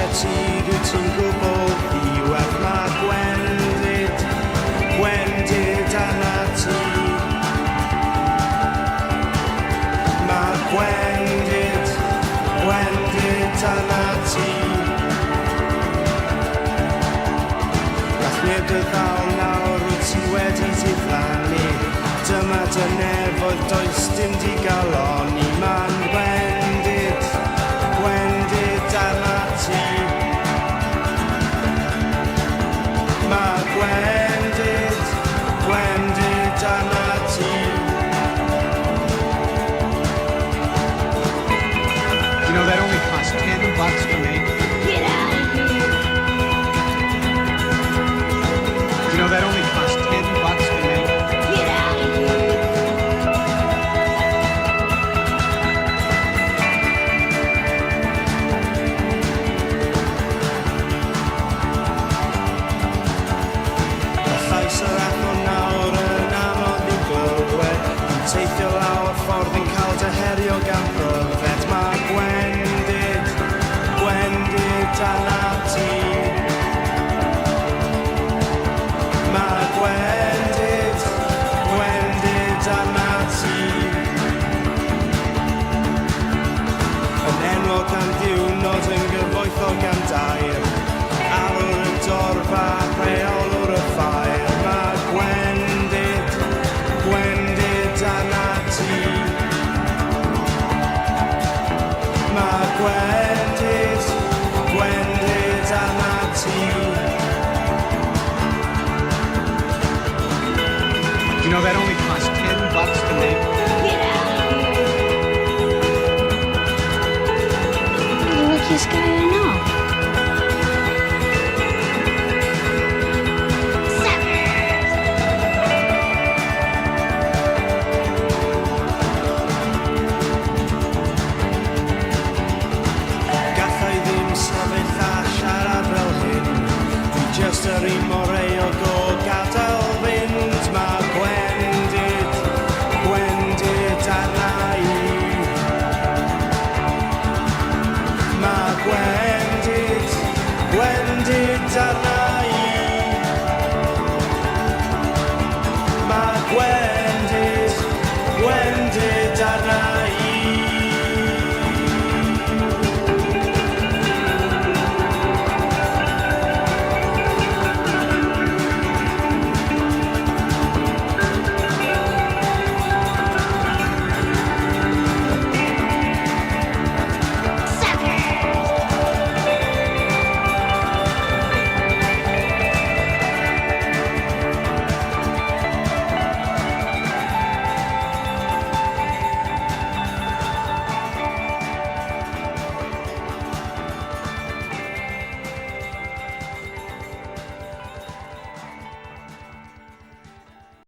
eisiau ti, dwi ti'n gwybod ddiwedd. Mae gwendid arna ti. Mae gwendid arna ti. Gall neb dy ddal nawr, wyt ti wedi diflannu. Dyma dy nefoedd, does dim di galoni. Mae'n gwendid arna ti. Mae gwendid arna ti. You know, that only cost $10 to make. Get out of here. You know, that only cost $10 to make. Get out of here. Llais yr afon nawr yn anodd i'w glywed. Yn teithio lawr ffordd yn cael dy herio gan pryfed. Mae gwendid arna ti. Mae gwendid arna ti. Yn enwog am ddiwrnod yn gyfoethog am dair. Arwr y dorfa, rheolwr y ffair. Mae gwendid arna ti. Mae gwendid arna ti. You know, that only cost $10 to make. Get out of here. You're the luckiest guy I know. Gallai ddim sefyll a siarad fel hyn. Dwi jyst yr un mor